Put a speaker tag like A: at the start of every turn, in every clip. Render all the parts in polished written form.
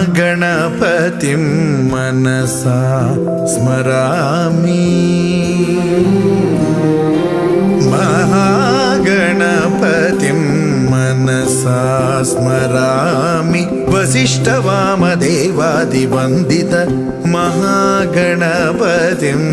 A: महागणपतिं मनसा स्मरामि महागणपतिं मनसा स्मरामि वसिष्ठवामदेवादिवन्दित महागणपतिम्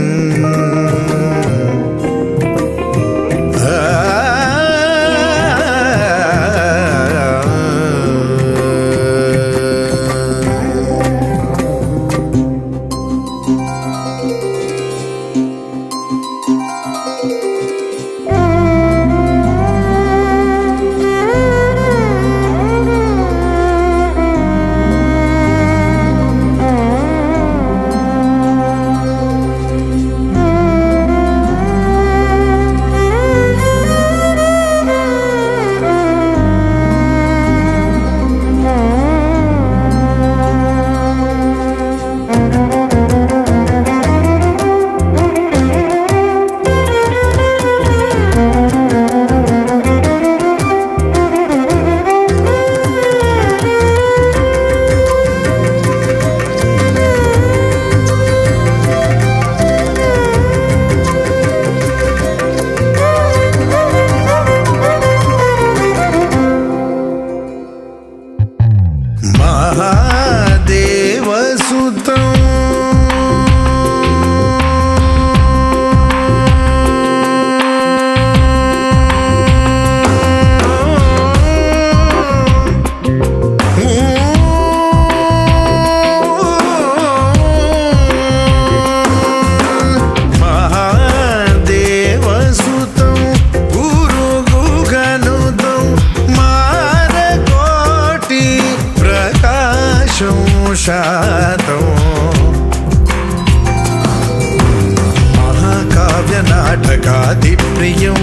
A: महाकाव्यनाटकादिप्रियं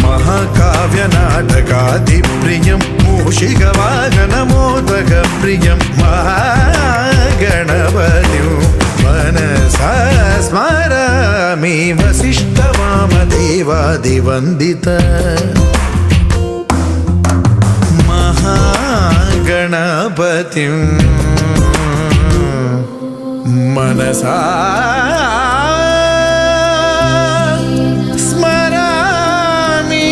A: महाकाव्यनाटकादिप्रियं मूषिकवाहनमोदकप्रियं महागणपतिं मनसा स्मरामि वसिष्ठवामदेवादिवन्दित महागणपतिं मनसा स्मरामि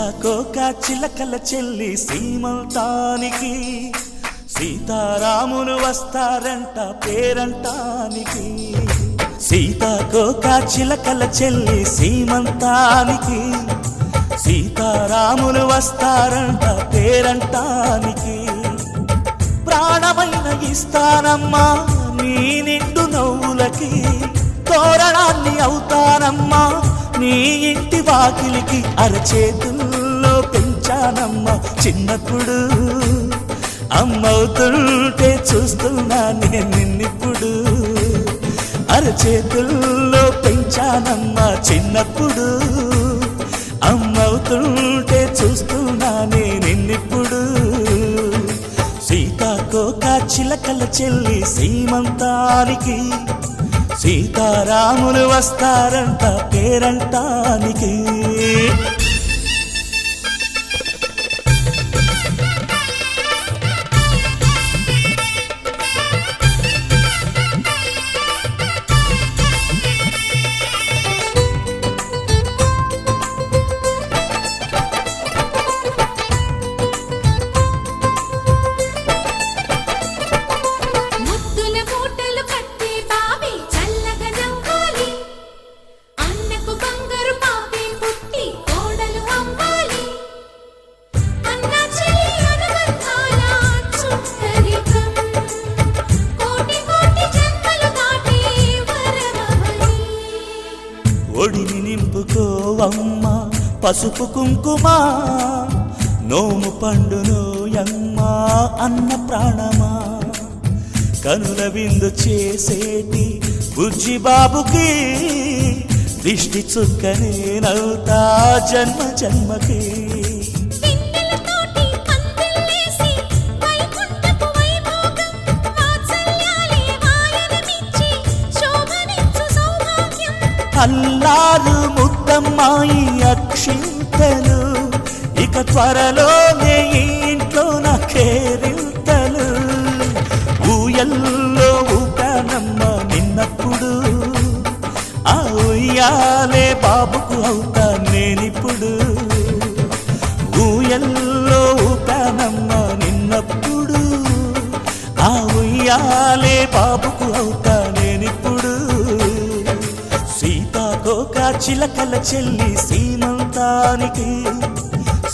B: సీతాకోక చిలకల చెల్లి సీమంతానికి, సీతారాములు వస్తారంట పేరంటానికి. సీతాకోక చిలకల చెల్లి సీమంతానికి, సీతారాములు వస్తారంట పేరంటానికి. ప్రాణమైన ఇస్తానమ్మా నీ నిండు నవ్వులకి, తోరణాన్ని అవుతానమ్మా నీ ఇంటి వాకిలికి. అరచేతుల్లో పెంచానమ్మా చిన్నప్పుడు, అమ్మవుతుంటే చూస్తున్నా నేను నిన్నిప్పుడు. అరచేతుల్లో పెంచానమ్మా చిన్నప్పుడు, అమ్మవుతుంటే చూస్తున్నా నేను నిన్నిప్పుడు. సీతాకోక చిలకల చెల్లి సీమంతానికి, సీతారాములు వస్తారంట పేరంటానికి. ఒడిని నింపుకోవమ్మ పసుపు కుంకుమ, నోము పండునోయమ్మ అన్న ప్రాణమా. కనుల విందు చేసేటి బుజ్జి బాబుకి, దిష్టి చుక్కనేనవుతా జన్మ జన్మకి. అల్లారు ముద్దమ్మాయి అక్షింతలు, ఇక త్వరలోనే ఇంట్లో నా కేరింతలు. ఊయల్లో ఊపానమ్మ నిన్నప్పుడు, ఆ ఉయ్యాలే బాబుకు అవుతా నేనిప్పుడు. ఊయల్లో ఊపానమ్మ నిన్నప్పుడు, ఆ ఉయ్యాలే బాబుకు అవుతా నేనిప్పుడు. సీతాకోక చిలకల చెల్లి సీమంతానికి,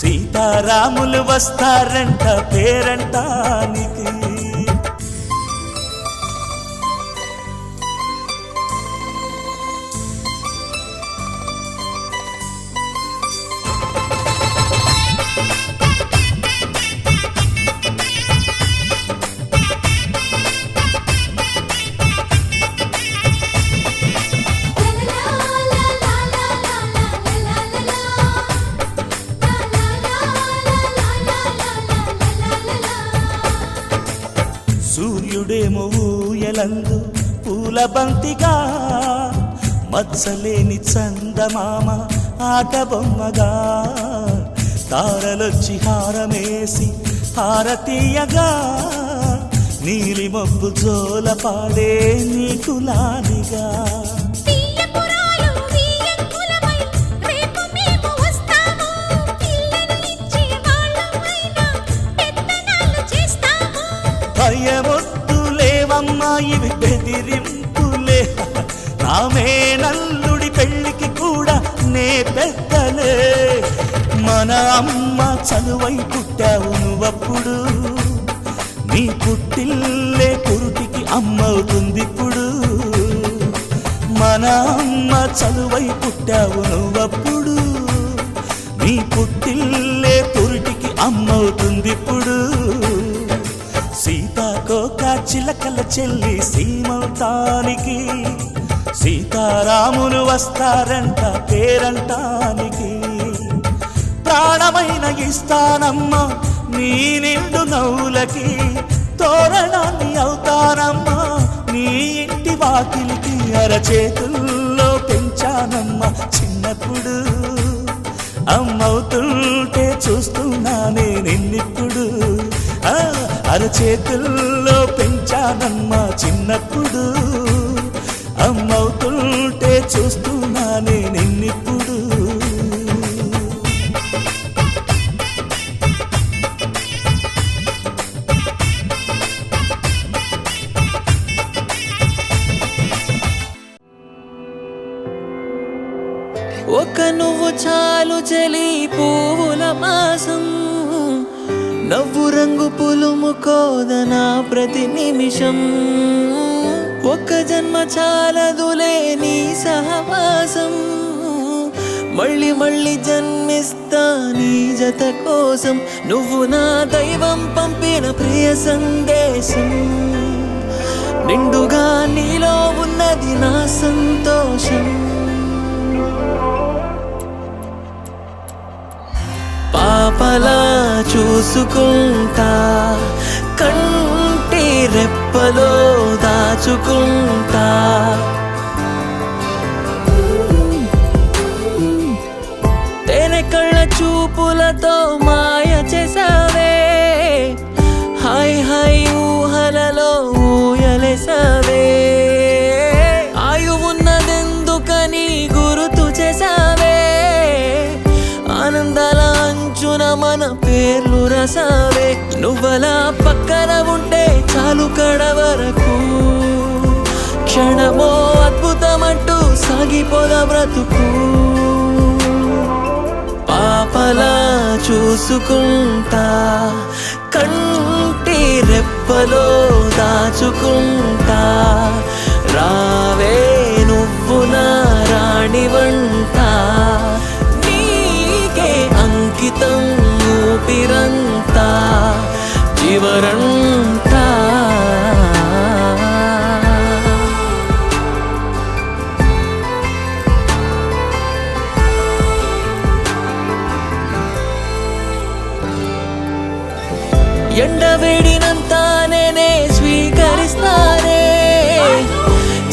B: సీతారాములు వస్తారంట పేరంటానికి. సూర్యుడేమో ఊయలందు పూల బంతిగా, మచ్చలేని చందమామ ఆట బొమ్మగా. తారలొచ్చి హారమేసి హారతీయగా, నీలి మబ్బు జోల పాడే నీకులానిగా. భయమొద్దులేవమ్మా ఇవి బెదిరింపులే, నామే నల్లుడి పెళ్ళికి కూడా నే పెద్దలే. మన అమ్మ చలువై పుట్టావు నువ్వప్పుడు, నీ పుట్టిల్లే పురుటికి అమ్మవుతుందిప్పుడు. మన అమ్మ చలువై పుట్టావు నువ్వప్పుడు, నీ పుట్టిల్లే పురుటికి అమ్మవుతుందిప్పుడు. సీతాకోక చిలకల చెల్లి సీమంతానికి, సీతారాములు వస్తారంట పేరంటానికి. ప్రాణమైన ఇస్తానమ్మా నీ నిండు నవ్వులకి, తోరణాన్ని అవుతానమ్మా నీ ఇంటి వాకిలికి. అరచేతుల్లో పెంచానమ్మా చిన్నప్పుడు, అమ్మవుతుంటే చూస్తున్నానే నిన్నిప్పుడు. అరచేతుల్లో పెంచానమ్మా చిన్నప్పుడు, అమ్మవుతుంటే చూస్తున్నానే నిన్నిప్పుడు.
C: నువ్వు చాలు చలి పువ్వుల మాసం నవ్వు రంగు పులుము కోదనా ప్రతి నిమిషం ఒక్క జన్మ చాలదులే నీ సహవాసం మళ్ళీ మళ్ళీ జన్మిస్తా నీ జత కోసం నువ్వు నా దైవం పంపిన ప్రియ సందేశం నిండుగా నీలో ఉన్నది నా సంతోషం పాపలా చూసుకుంటా కంటి రెప్పలో దాచుకుంటా తేనె కళ్ళ చూపులతో మాయ చేసావే హాయ్ హాయ్ ఊహలలో ఊయలేసావే ఆయువున్నదెందుకని గుర్తు చేసావే ఆనందాల అంచున మన పేర్లు రసావే నువ్వలా పక్కన ఉంటే చాలు కడ వరకు క్షణమో అద్భుతమంటూ సాగిపోద బ్రతుకు పాపలా చూసుకుంటా కంటి రెప్పలో దాచుకుంటా రావే నువ్వు నా రాణివంట నీకే అంకితం ఊపిరంతా జీవరంతా ఎండవేడినంత నేనే స్వీకరిస్తానే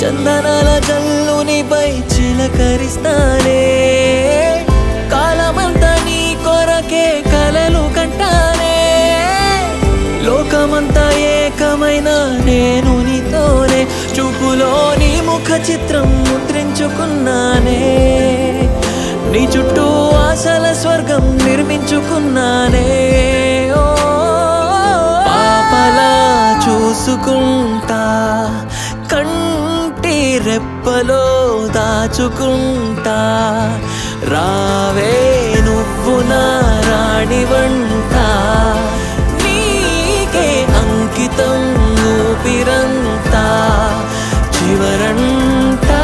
C: చందనాల జల్లునిపై చిలకరిస్తానే కాలమంతా నీ కొరకే కలలు కంటానే లోకమంతా ఏకమైన నేను నీతోనే చూపులో నీ ముఖ చిత్రం ముద్రించుకున్నానే నీ చుట్టూ ఆశల స్వర్గం నిర్మించుకున్నానే ఓ పాపలా చూసుకుంటా కంటి రెప్పలో దాచుకుంటా రావే నువ్వు నా రాణివంట నీకే అంకితం ఊపిరంతా చివరంతా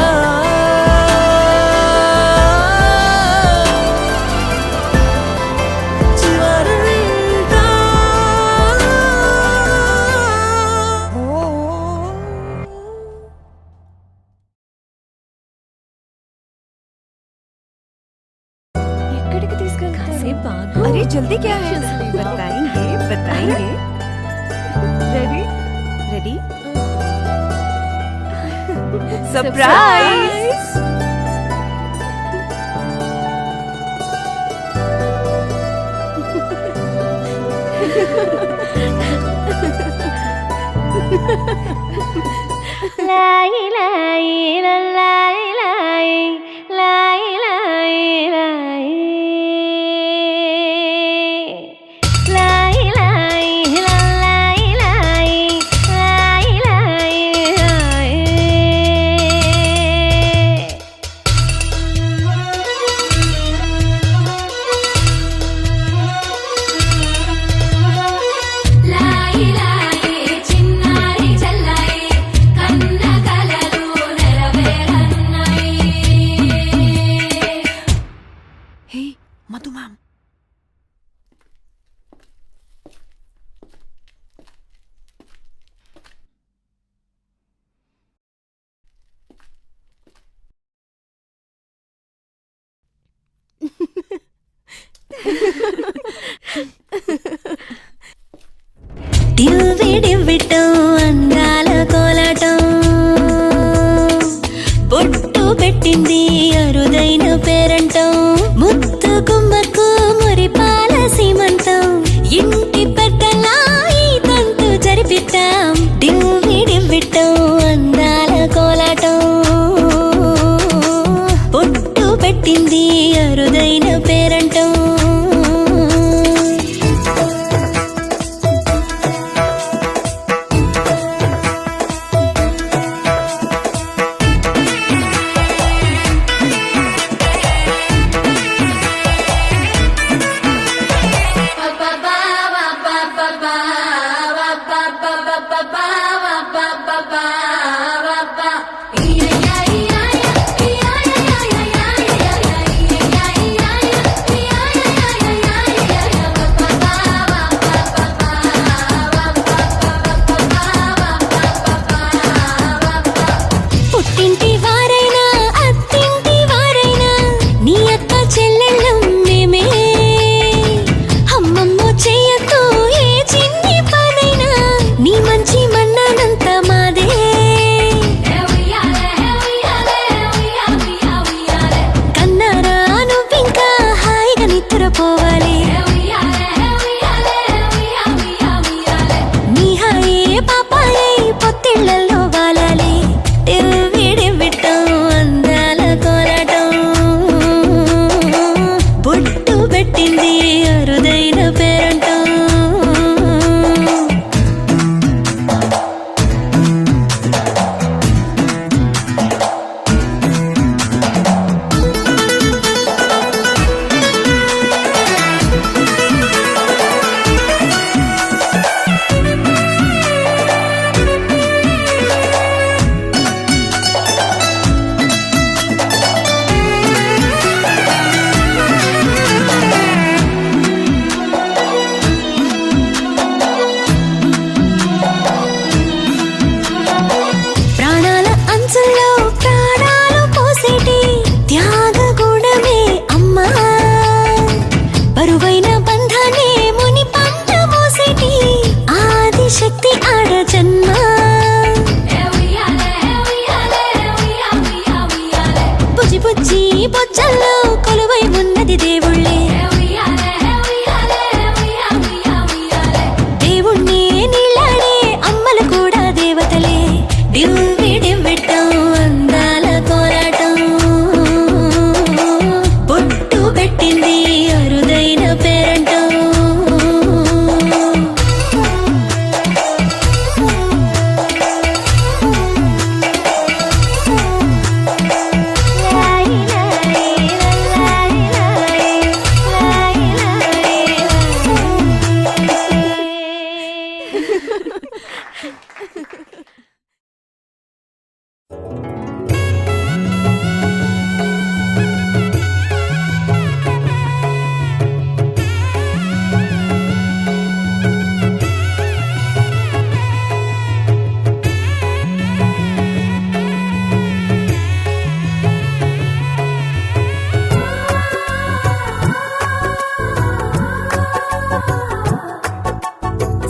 D: ఎక్కడికి తీసుకెళ్తారు?
E: अरे जल्दी क्या है बताएंगे बताएंगे रेडी रेडी सरप्राइज
D: लाई लाई ला लाई लाई लाई लाई लाई लाई लाई ला लाई लाई लाई लाई लाई लाई చిన్నారి చల్లాయి కన్న కలలు నెరవేరన్నాయి
E: हे मधु मैम
D: దివ్విడివ్విటం అందాల కోలాటం బొట్టు పెట్టింది అరుదైన పేరంటం ముత్తు గుమ్మకు మురిపాల సీమంతం ఇంటి పెద్దలా ఈ తంతు జరిపిద్దాం దివ్విడివ్విటం అందాల కోలాటం బొట్టు పెట్టింది అరుదైన పేరంటం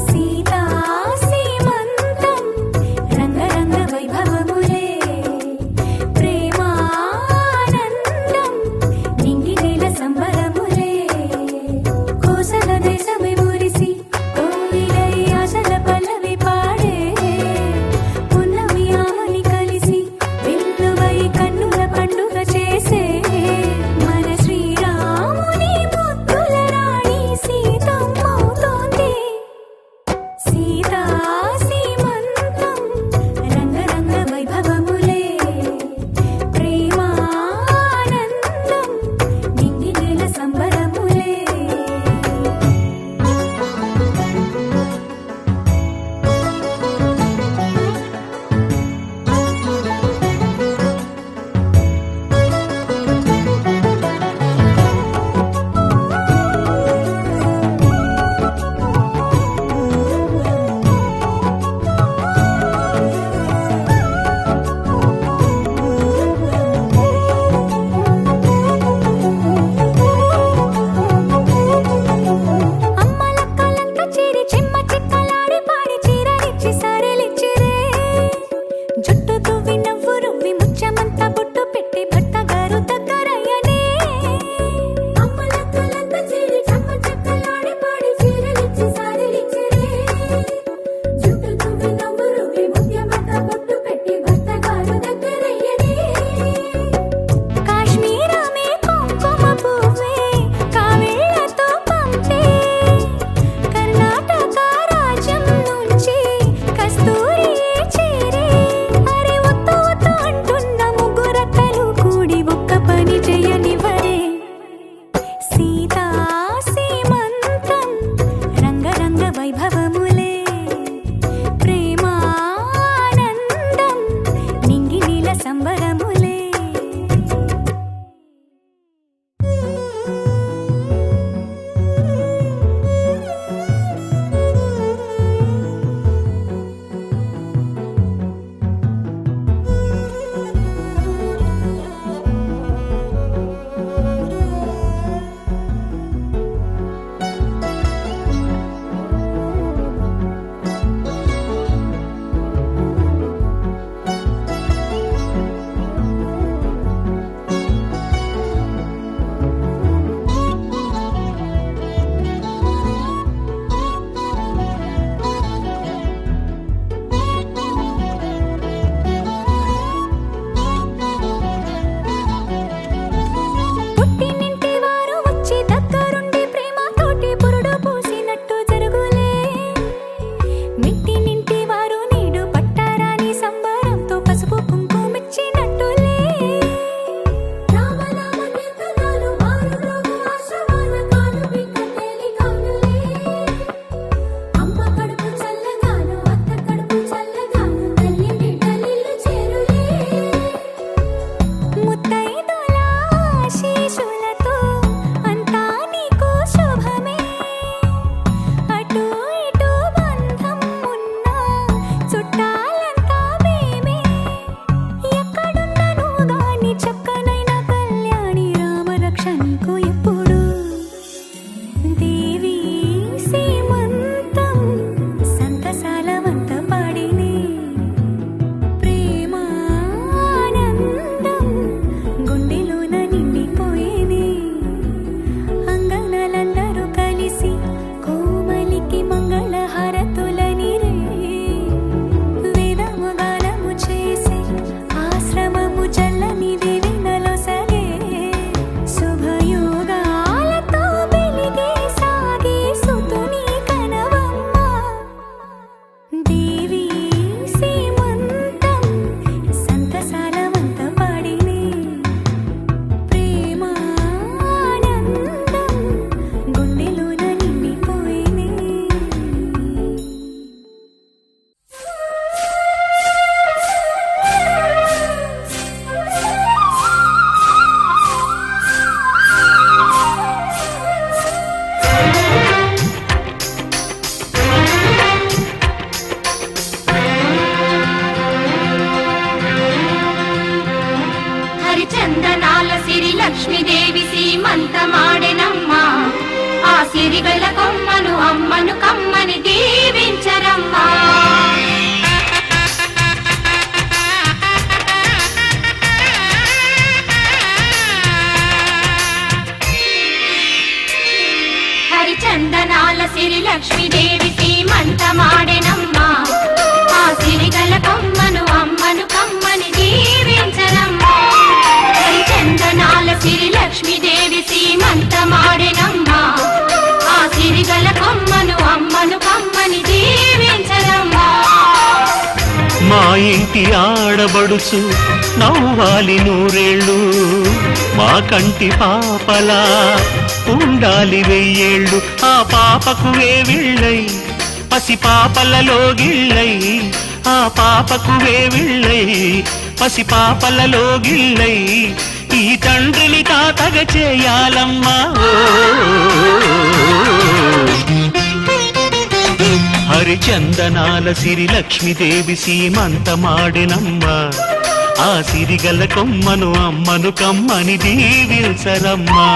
D: సీతా సీమంతం రంగరంగ వైభవములే
F: లక్ష్మీదేవి సీమంతమాడెనమ్మా ఆ సిరిగల కొమ్మను అమ్మను కమ్మని దీవించరమ్మా హరిచందనాల సిరి లక్ష్మీదేవి సీమంతమాడెనమ్మా ఆ సిరిగల కొమ్మను అమ్మను కమ్మని దీవించరమ్మా హరిచందనాల సిరి లక్ష్మీదేవి సీమంతమాడెనమ్మా ఆ సిరిగల కొమ్మను అమ్మను కమ్మని దీవించరమ్మా
B: మా ఇంటి ఆడబడుచు నవ్వాలి నూరేళ్ళు మా కంటి పాపలా ఉండాలి వెయ్యేళ్ళు ఆ పాపకు వేవిళ్ళై పసి పాపలలో గిళ్ళై ఆ పాపకు వేవిళ్ళై పసి పాపలలో గిళ్ళై ఈ తండ్రిని తాతగ చేయాలమ్మా హరిచందనాల సిరి లక్ష్మీదేవి సీమంతమాడెనమ్మా ఆ సిరిగల కొమ్మను అమ్మను కమ్మని దీవించరమ్మా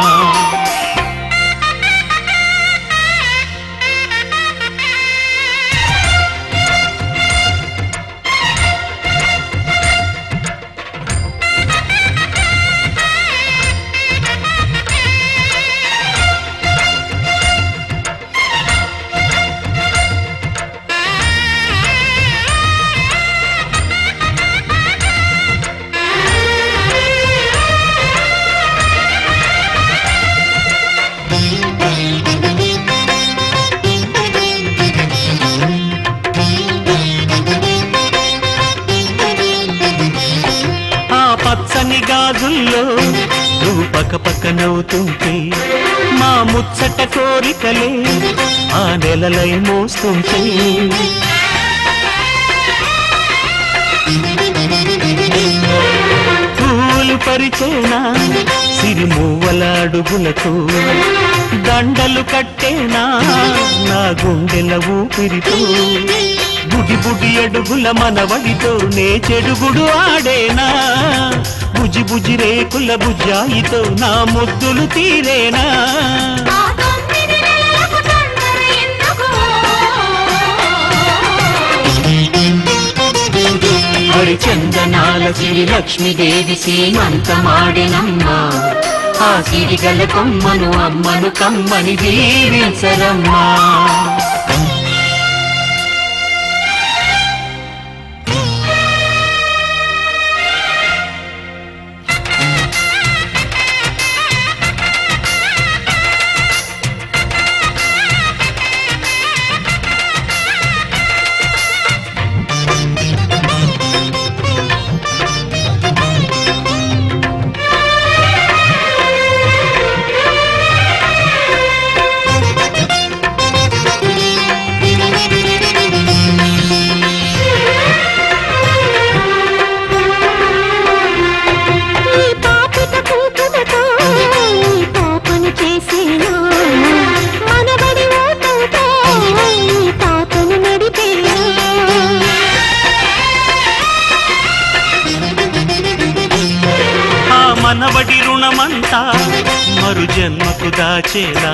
B: పచ్చని గాజుల్లో నువ్వు పక్క పక్క నవ్వుతుంటే మా ముచ్చట కోరికలే ఆ నెలలై మోస్తుంటే పూలు పరిచేనా సిరిమూవల అడుగులతో దండలు కట్టేనా నా గుండెల ఊపిరితో బుడి బుడి అడుగుల మనవడితో నే చెడుగుడు ఆడేనా బుజి బుజి రేకుల బుజ్జాయితో నా ముద్దులు తీరేనా హరిచందనాల సిరి లక్ష్మీదేవి సీమంతమాడెనమ్మా ఆ సిరిగల కొమ్మను అమ్మను కమ్మని దీవించరమ్మా మనవడి రుణమంతా మరు జన్మకు దాచేలా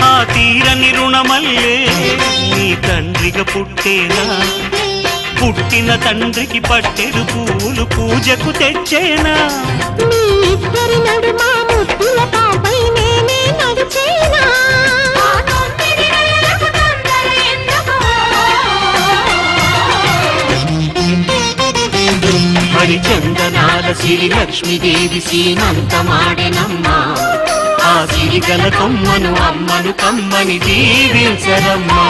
B: ఆ తీరని రుణమల్లే నీ తండ్రిగా పుట్టేలా పుట్టిన తండ్రికి పట్టెడు పూలు పూజకు తెచ్చేనా హరిచందనాల సిరి లక్ష్మీదేవి సీమంతమాడెనమ్మా ఆ సిరిగల కొమ్మను అమ్మను కమ్మని దీవించరమ్మా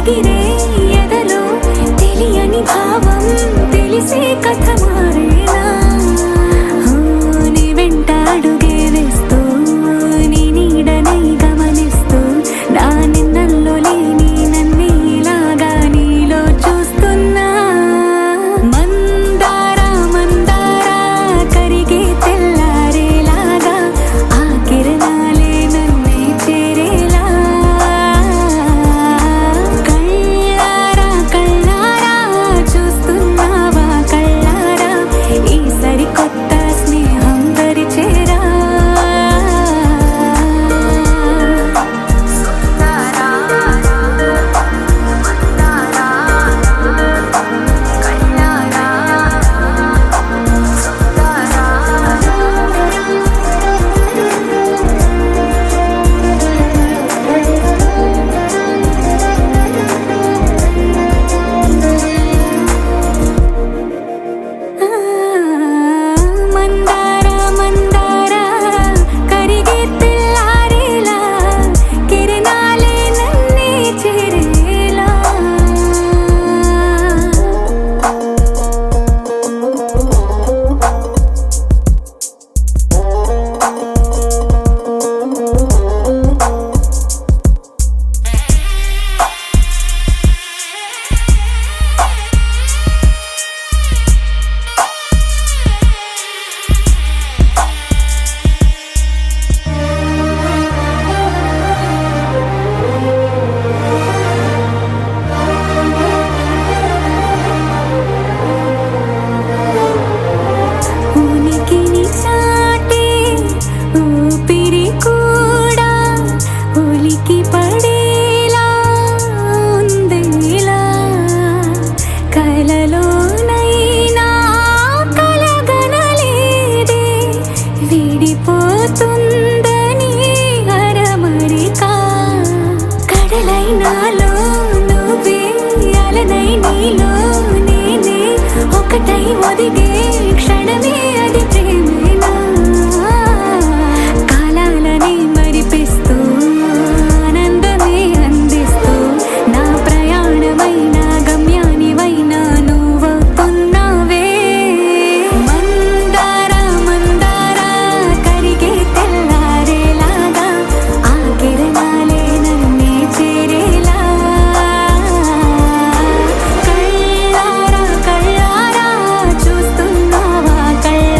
D: ఎగిరే ఎదలో తెలియని భావం తెలిసే కథ మారేనా నీ వెంట అడుగే వేస్తూ నీ నీడనై గమనిస్తూ నా నిన్నల్లో లేని నన్నే ఇలాగా నీలో చూస్తున్నా మందారా మందారా కరిగే తెల్లారేలాగా ఆ కిరణాలే నన్నే చేరేలా కళ్ళారా కళ్ళారా చూస్తున్నావా కళ్ళారా ఈ సరికొత్త స్నేహం దరిచేరా మందారా మందారా కరిగే తెల్లారేలా కిరణాలే నన్నే చేరేలా ఉనికిని చాటే ఊపిరి కూడా ఉలికి పడేలా ఉందేలా కలలోనైనా కలగనలేదే విడిపోతుందని అరమరిక కడలైనాలో నువ్వే అలనై నీలో నేనే ఒకటై ఒదిగే క్షణమే అది ప్రేమేనా కాలాలని మరిపిస్తూ ఆనందమే అందిస్తూ నా ప్రయాణమైన గమ్యానివైనా నువ్వవుతున్నావే మందారా మందారా కరిగే తెల్లారేలాగా ఆ కిరణాలే నన్నే చేరేలా కళ్ళారా కళ్ళారా చూస్తున్నావా కళ్ళారా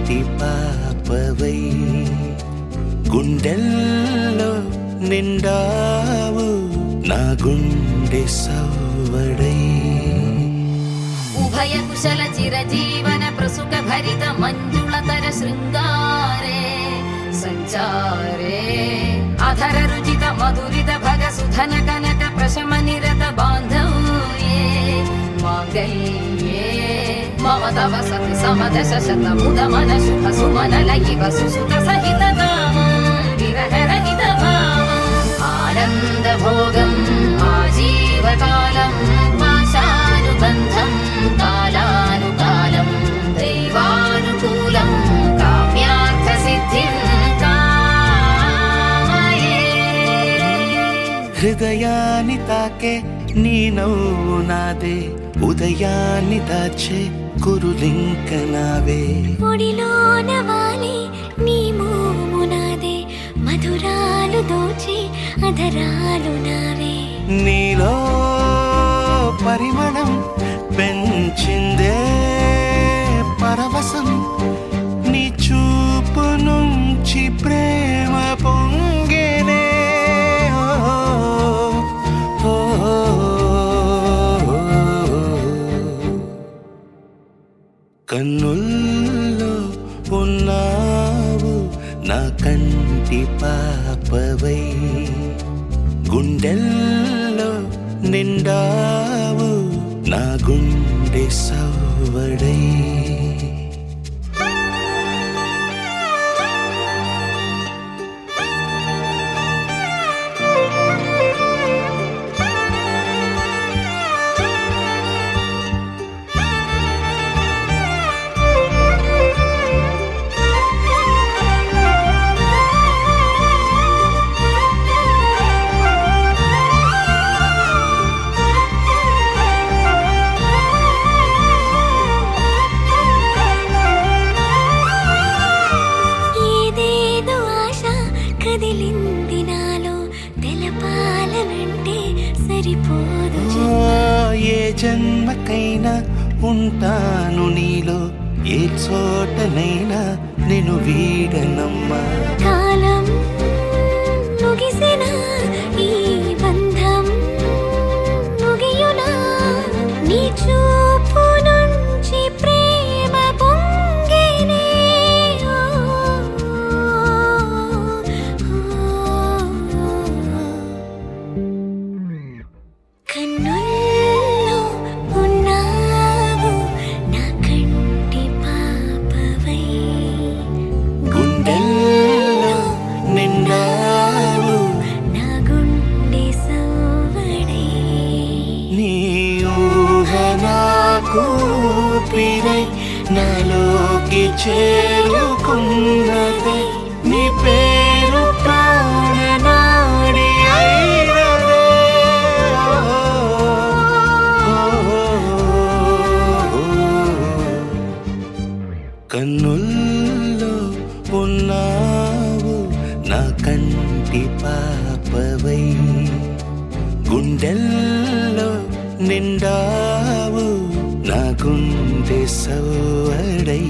G: కంటి పాపవై గుండెల్లో నిండావు నా గుండె సవ్వడై
H: ఉభయ కుశల చిరజీవన ప్రసుక భరిత మంజుళతర శృంగారే సంచారే అధర రుచిత మధురిత భగ సుధన కనక ప్రశమ నిరత బాంధవ్యే మాంగళ్యే మమ తవ సతి సమదశ శత ముద మన శుభ సుమన లయివ సుసుత సహిత విరహ రహిత భావం ఆనంద భోగం ఆజీవకాలం పాశానుబంధం కాలానుకాలం దైవానుకూలం కామ్యార్థ సిద్ధిం కామయే.
G: హృదయాన్ని తాకే నీ నవ్వు నాదే ఉదయాన్ని దాచే కురులింక నావే
D: ఒడిలోన వాలి నీ మోము నాదే మధురాలు దోచి అధరాలు నావే
G: నీలో పరిమళం పెంచిందే పరవశం నీ చూపు నుంచి ప్రేమ పొంగేనే ఓ, ఓ, ఓ. కన్నుల్లో ఉన్నావు నా కంటి పాపవై గుండెల్లో నిండావు నా గుండె సవ్వడై
D: ఏదేదో ఆశ కదిలింది నాలో తెలపాలనంటే సరిపోదు
G: ఏ జన్మకైనా ఉంటాను నీలో ఏ చోటనైనా నేను వీడనమ్మా
D: కాలం ముగిసిన ఈ బంధం ముగియునా నీ చూపు నుంచి ప్రేమ పొంగేనే ఓ, ఓ, ఓ. కన్నుల్లో ఉన్నావు నా కంటి పాపవై
G: గుండెల్లో నిండావు
D: నా గుండె సవ్వడై
G: నీ ఊహ నాకు పిరై నాలోకి చేరుకున్నదే నీ పేరు ప్రాణనాడి అయినదే కన్నుల్లో ఉన్నావు నా కంటి పాపవై గుండెల్లో నిండావు నా గుండె సవ్వడై